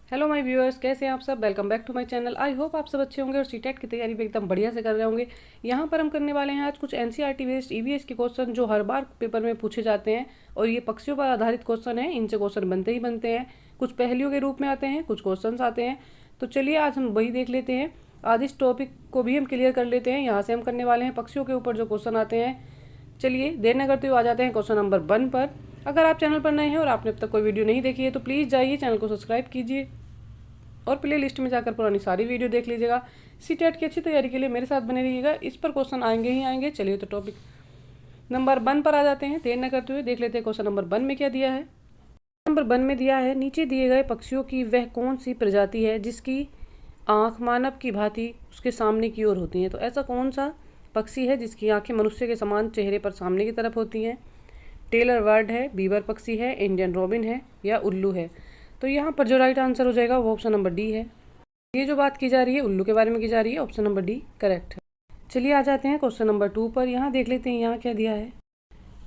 Hello my viewers, कैसे हैं आप सब। Welcome back to my channel. I hope आप सब अच्छे होंगे और सीटेट की तैयारी भी एकदम बढ़िया से कर रहे होंगे। यहाँ पर हम करने वाले हैं आज कुछ एनसीईआरटी बेस्ड ईवीएस के क्वेश्चन जो हर बार पेपर में पूछे जाते हैं और ये पक्षियों पर आधारित क्वेश्चन है। इनसे क्वेश्चन बनते ही बनते हैं, कुछ पहेलियों के रूप में आते हैं, कुछ क्वेश्चन आते हैं। तो चलिए आज हम वही देख लेते हैं। आज इस टॉपिक को भी हम क्लियर कर लेते हैं। यहाँ से हम करने वाले हैं पक्षियों के ऊपर जो क्वेश्चन आते हैं। चलिए देर न करते हुए आ जाते हैं क्वेश्चन नंबर 1 पर। अगर आप चैनल पर नए हैं और आपने अब तक कोई वीडियो नहीं देखी है तो प्लीज़ जाइए चैनल को सब्सक्राइब कीजिए और प्ले लिस्ट में जाकर पुरानी सारी वीडियो देख लीजिएगा। सीटेट की अच्छी तैयारी के लिए मेरे साथ बने रहिएगा, इस पर क्वेश्चन आएंगे ही आएंगे। चलिए तो टॉपिक नंबर 1 पर आ जाते हैं। देर न करते हुए देख लेते हैं क्वेश्चन नंबर 1 में क्या दिया है। नंबर 1 में दिया है, नीचे दिए गए पक्षियों की वह कौन सी प्रजाति है जिसकी आंख मानव की भांति उसके सामने की ओर होती हैं। तो ऐसा कौन सा पक्षी है जिसकी आंखें मनुष्य के समान चेहरे पर सामने की तरफ होती हैं। टेलर बर्ड है, बीवर पक्षी है, इंडियन रॉबिन है या उल्लू है। तो यहाँ पर जो राइट आंसर हो जाएगा वो ऑप्शन नंबर डी है। ये जो बात की जा रही है उल्लू के बारे में की जा रही है, ऑप्शन नंबर डी करेक्ट है। चलिए आ जाते हैं क्वेश्चन नंबर 2 पर। यहाँ देख लेते हैं यहाँ क्या दिया है।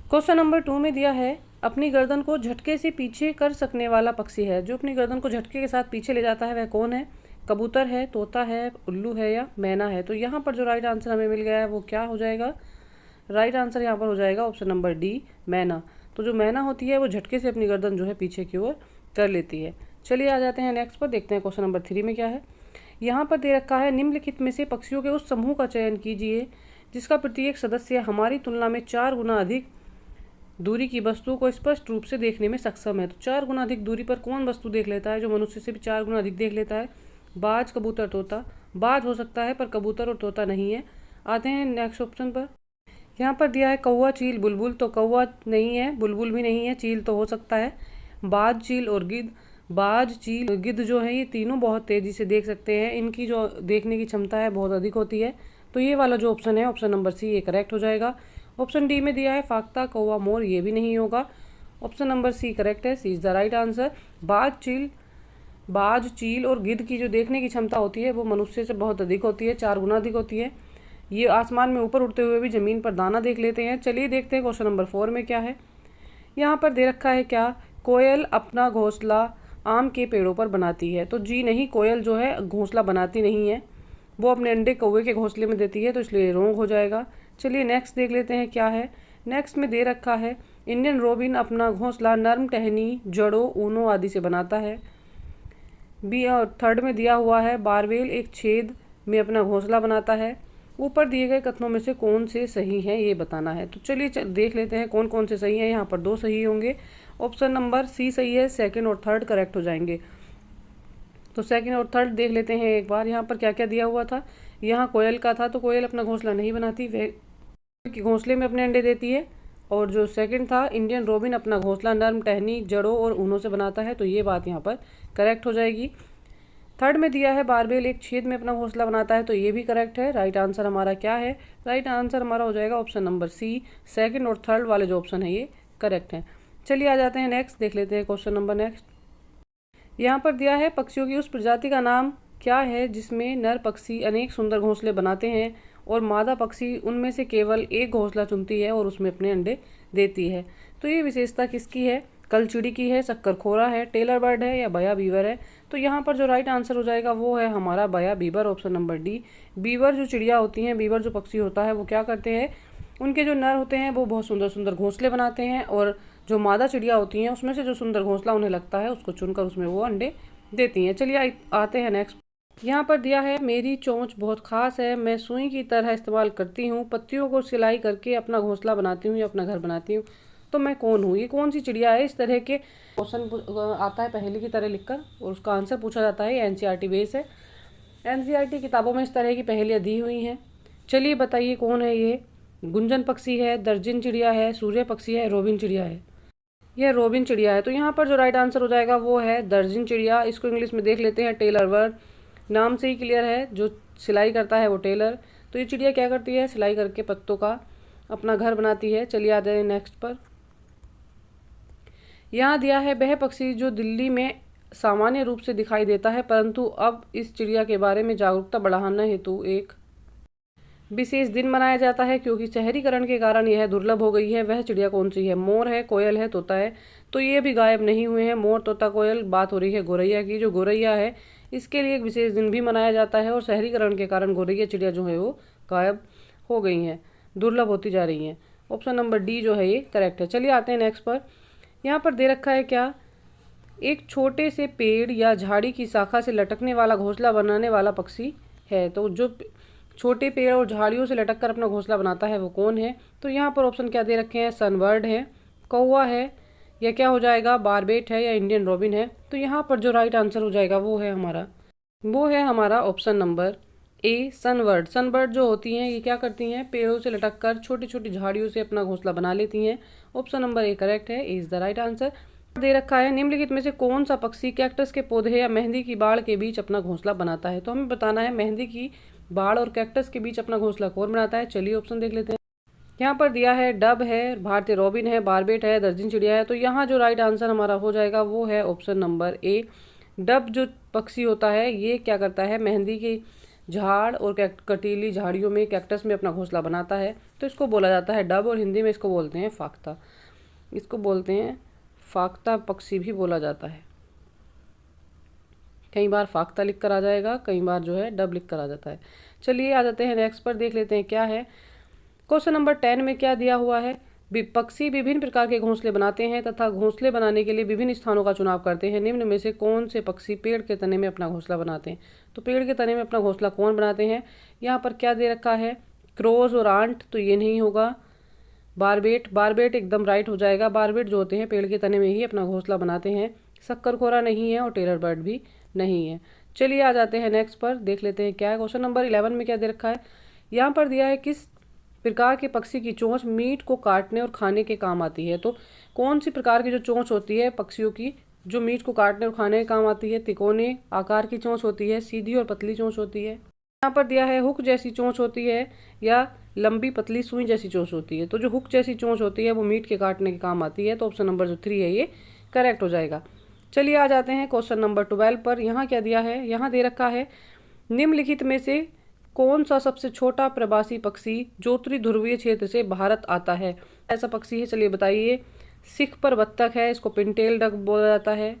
क्वेश्चन नंबर 2 में दिया है, अपनी गर्दन को झटके से पीछे कर सकने वाला पक्षी है। जो अपनी गर्दन को झटके के साथ पीछे ले जाता है वह कौन है। कबूतर है, तोता है, उल्लू है या मैना है। तो यहाँ पर जो राइट आंसर हमें मिल गया है वो क्या हो जाएगा। राइट आंसर यहाँ पर हो जाएगा ऑप्शन नंबर डी मैना। तो जो मैना होती है वो झटके से अपनी गर्दन जो है पीछे की ओर कर लेती है। चलिए आ जाते हैं नेक्स्ट पर, देखते हैं क्वेश्चन नंबर 3 में क्या है। यहाँ पर दे रखा है, निम्नलिखित में से पक्षियों के उस समूह का चयन कीजिए जिसका प्रत्येक सदस्य हमारी तुलना में 4 गुना अधिक दूरी की वस्तु को स्पष्ट रूप से देखने में सक्षम है। तो 4 गुना अधिक दूरी पर कौन वस्तु देख लेता है जो मनुष्य से भी 4 गुना अधिक देख लेता है। बाज, कबूतर, तोता। बाज हो सकता है पर कबूतर और तोता नहीं है। आते हैं नेक्स्ट ऑप्शन पर। यहाँ पर दिया है कौवा, चील, बुलबुल। तो कौवा नहीं है, बुलबुल भी नहीं है, चील तो हो सकता है। बाज, चील और गिद्ध। बाज, चील, गिद्ध जो है ये तीनों बहुत तेज़ी से देख सकते हैं, इनकी जो देखने की क्षमता है बहुत अधिक होती है। तो ये वाला जो ऑप्शन है ऑप्शन नंबर सी ये करेक्ट हो जाएगा। ऑप्शन डी में दिया है फाख्ता, कौवा, मोर, ये भी नहीं होगा। ऑप्शन नंबर सी करेक्ट है, सी इज़ द राइट आंसर। बाज, चील और गिद्ध की जो देखने की क्षमता होती है वो मनुष्य से बहुत अधिक होती है, 4 गुना अधिक होती है। ये आसमान में ऊपर उड़ते हुए भी ज़मीन पर दाना देख लेते हैं। चलिए देखते हैं क्वेश्चन नंबर 4 में क्या है। यहाँ पर दे रखा है क्या, कोयल अपना घोंसला आम के पेड़ों पर बनाती है। तो जी नहीं, कोयल जो है घोंसला बनाती नहीं है, वो अपने अंडे कौवे के घोंसले में देती है, तो इसलिए रॉन्ग हो जाएगा। चलिए नेक्स्ट देख लेते हैं क्या है। नेक्स्ट में दे रखा है, इंडियन रोबिन अपना घोंसला नर्म टहनी, जड़ों, ऊनों आदि से बनाता है। बी और थर्ड में दिया हुआ है, बारवेल एक छेद में अपना घोंसला बनाता है। ऊपर दिए गए कथनों में से कौन से सही हैं ये बताना है। तो चलिए देख लेते हैं कौन कौन से सही हैं। यहाँ पर 2 सही होंगे, ऑप्शन नंबर सी सही है, सेकंड और थर्ड करेक्ट हो जाएंगे। तो सेकंड और थर्ड देख लेते हैं एक बार। यहाँ पर क्या क्या दिया हुआ था। यहाँ कोयल का था, तो कोयल अपना घोंसला नहीं बनाती, वह घोंसले में अपने अंडे देती है। और जो सेकंड था, इंडियन रोबिन अपना घोंसला नर्म टहनी, जड़ों और ऊनों से बनाता है, तो ये बात यहाँ पर करेक्ट हो जाएगी। थर्ड में दिया है, बारबेल एक छेद में अपना घोंसला बनाता है, तो ये भी करेक्ट है। राइट आंसर हमारा क्या है। राइट आंसर हमारा हो जाएगा ऑप्शन नंबर सी, सेकंड और थर्ड वाले जो ऑप्शन है ये करेक्ट है। चलिए आ जाते हैं नेक्स्ट, देख लेते हैं क्वेश्चन नंबर नेक्स्ट। यहाँ पर दिया है, पक्षियों की उस प्रजाति का नाम क्या है जिसमें नर पक्षी अनेक सुंदर घोंसले बनाते हैं और मादा पक्षी उनमें से केवल एक घोंसला चुनती है और उसमें अपने अंडे देती है। तो ये विशेषता किसकी है। कलचिड़ी की है, शक्करखोरा है, टेलर बर्ड है या बया बीवर है। तो यहाँ पर जो राइट आंसर हो जाएगा वो है हमारा बया beaver, option number D. Beaver जो चिड़िया होती हैं, बीवर जो पक्षी होता है वो क्या करते हैं, उनके जो नर होते हैं वो बहुत सुंदर सुंदर घोंसले बनाते हैं और जो मादा चिड़िया होती हैं उसमें से जो सुंदर घोंसला उन्हें लगता है उसको चुनकर उसमें वो अंडे देती हैं। चलिए आते हैं नेक्स्ट। यहाँ पर दिया है, मेरी चोंच बहुत खास है, मैं सुई की तरह इस्तेमाल करती हूँ, पत्तियों को सिलाई करके अपना घोंसला बनाती हूँ या अपना घर बनाती हूँ। तो मैं कौन हूँ, ये कौन सी चिड़िया है। इस तरह के क्वेश्चन आता है पहेली की तरह लिखकर और उसका आंसर पूछा जाता है। एनसीईआरटी बेस है, एनसीईआरटी किताबों में इस तरह की पहेलियाँ दी हुई हैं। चलिए बताइए कौन है ये। गुंजन पक्षी है, दर्जन चिड़िया है, सूर्य पक्षी है, रोबिन चिड़िया है। यह रोबिन चिड़िया है। तो यहाँ पर जो राइट आंसर हो जाएगा वो है दर्जन चिड़िया। इसको इंग्लिश में देख लेते हैं, टेलर बर्ड। नाम से ही क्लियर है, जो सिलाई करता है वो टेलर। तो ये चिड़िया क्या करती है, सिलाई करके पत्तों का अपना घर बनाती है। चलिए आते हैं नेक्स्ट पर। यहाँ दिया है, वह पक्षी जो दिल्ली में सामान्य रूप से दिखाई देता है परंतु अब इस चिड़िया के बारे में जागरूकता बढ़ाने हेतु एक विशेष दिन मनाया जाता है क्योंकि शहरीकरण के कारण यह दुर्लभ हो गई है। वह चिड़िया कौन सी है? मोर है, कोयल है, तोता है। तो ये भी गायब नहीं हुए हैं, मोर, तोता, कोयल। बात हो रही है गौरैया की। जो गौरैया है इसके लिए एक विशेष दिन भी मनाया जाता है और शहरीकरण के कारण गौरैया चिड़िया जो है वो गायब हो गई हैं, दुर्लभ होती जा रही हैं। ऑप्शन नंबर डी जो है ये करेक्ट है। चलिए आते हैं नेक्स्ट पर। यहाँ पर दे रखा है क्या? एक छोटे से पेड़ या झाड़ी की शाखा से लटकने वाला घोंसला बनाने वाला पक्षी है। तो जो छोटे पेड़ और झाड़ियों से लटक कर अपना घोंसला बनाता है वो कौन है? तो यहाँ पर ऑप्शन क्या दे रखे हैं? सनबर्ड है, कौवा है, या क्या हो जाएगा बारबेट है, या इंडियन रॉबिन है। तो यहाँ पर जो राइट आंसर हो जाएगा वो है हमारा option number A sunbird. Sunbird जो होती हैं ये क्या करती हैं? पेड़ों से लटक कर छोटी छोटी झाड़ियों से अपना घोंसला बना लेती हैं। ऑप्शन नंबर ए करेक्ट है, ए इज द राइट आंसर। दे रखा है निम्नलिखित में से कौन सा पक्षी कैक्टस के पौधे या मेहंदी की बाड़ के बीच अपना घोंसला बनाता है? तो हमें बताना है मेहंदी की बाड़ और कैक्टस के बीच अपना घोंसला कौन बनाता है। चलिए ऑप्शन देख लेते हैं। यहाँ पर दिया है डब है, भारतीय रॉबिन है, बारबेट है, दर्जन चिड़िया है। तो यहाँ जो राइट आंसर हमारा हो जाएगा वो है ऑप्शन नंबर ए। डब जो पक्षी होता है ये क्या करता है? मेहंदी की झाड़ और कटीली झाड़ियों में, कैक्टस में अपना घोंसला बनाता है। तो इसको बोला जाता है डब, और हिंदी में इसको बोलते हैं फाख्ता। इसको बोलते हैं फाख्ता पक्षी भी बोला जाता है। कई बार फाख्ता लिख कर आ जाएगा, कई बार जो है डब लिख कर आ जाता है। चलिए आ जाते हैं नेक्स्ट पर, देख लेते हैं क्या है। क्वेश्चन नंबर 10 में क्या दिया हुआ है? पक्षी विभिन्न प्रकार के घोंसले बनाते हैं तथा घोंसले बनाने के लिए विभिन्न स्थानों का चुनाव करते हैं। निम्न में से कौन से पक्षी पेड़ के तने में अपना घोंसला बनाते हैं? तो पेड़ के तने में अपना घोंसला कौन बनाते हैं? यहाँ पर क्या दे रखा है? क्रोज और आंट। तो ये नहीं होगा। बारबेट एकदम राइट हो जाएगा। बारबेट जो होते हैं पेड़ के तने में ही अपना घोंसला बनाते हैं। शक्करखोरा नहीं है और टेलर बर्ड भी नहीं है। चलिए आ जाते हैं नेक्स्ट पर, देख लेते हैं क्या है। क्वेश्चन नंबर 11 में क्या दे रखा है? यहाँ पर दिया है किस प्रकार के पक्षी की चोंच मीट को काटने और खाने के काम आती है? तो कौन सी प्रकार की जो चोंच होती है पक्षियों की जो मीट को काटने और खाने के काम आती है? तिकोने आकार की चोंच होती है, सीधी और पतली चोंच होती है। यहाँ पर दिया है हुक जैसी चोंच होती है या लंबी पतली सुई जैसी चोंच होती है। तो जो हुक जैसी चोंच होती है वो मीट के काटने के काम आती है। तो ऑप्शन नंबर जो 3 है ये करेक्ट हो जाएगा। चलिए आ जाते हैं क्वेश्चन नंबर 12 पर। यहाँ क्या दिया है? यहाँ दे रखा है निम्नलिखित में से कौन सा सबसे छोटा प्रवासी पक्षी जो उत्तरी ध्रुवीय क्षेत्र से भारत आता है? ऐसा पक्षी है, चलिए बताइए। सिख पर बत्तख है, इसको पिनटेल डक बोला जाता है।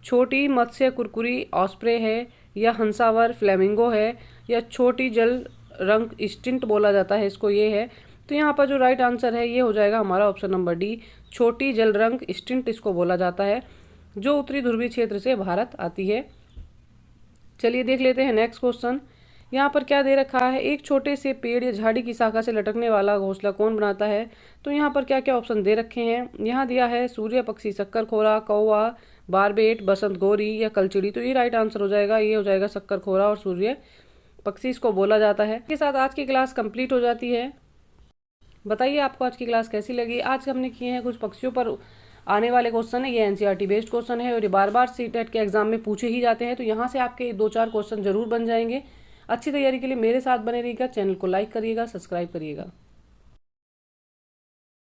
छोटी मत्स्य कुरकुरी ऑस्प्रे है, या हंसावर फ्लेमिंगो है, या छोटी जल रंग स्टिंट बोला जाता है इसको, ये है। तो यहाँ पर जो राइट आंसर है ये हो जाएगा हमारा ऑप्शन नंबर डी। छोटी जल रंग स्टिंट इसको बोला जाता है जो उत्तरी ध्रुवीय क्षेत्र से भारत आती है। चलिए देख लेते हैं नेक्स्ट क्वेश्चन। यहाँ पर क्या दे रखा है? एक छोटे से पेड़ या झाड़ी की शाखा से लटकने वाला घोंसला कौन बनाता है? तो यहाँ पर क्या क्या ऑप्शन दे रखे हैं? यहाँ दिया है सूर्य पक्षी, शक्करखोरा, कौवा, बारबेट, बसंत गौरी या कलचिड़ी। तो ये राइट आंसर हो जाएगा, ये हो जाएगा शक्करखोरा और सूर्य पक्षी इसको बोला जाता है। इसके साथ आज की क्लास कंप्लीट हो जाती है। बताइए आपको आज की क्लास कैसी लगी। आज हमने किए हैं कुछ पक्षियों पर आने वाले क्वेश्चन है। ये एनसीईआरटी बेस्ड क्वेश्चन है और ये बार बार सीटेट के एग्जाम में पूछे ही जाते हैं। तो यहाँ से आपके 2-4 क्वेश्चन जरूर बन जाएंगे। अच्छी तैयारी के लिए मेरे साथ बने रहिएगा। चैनल को लाइक करिएगा, सब्सक्राइब करिएगा।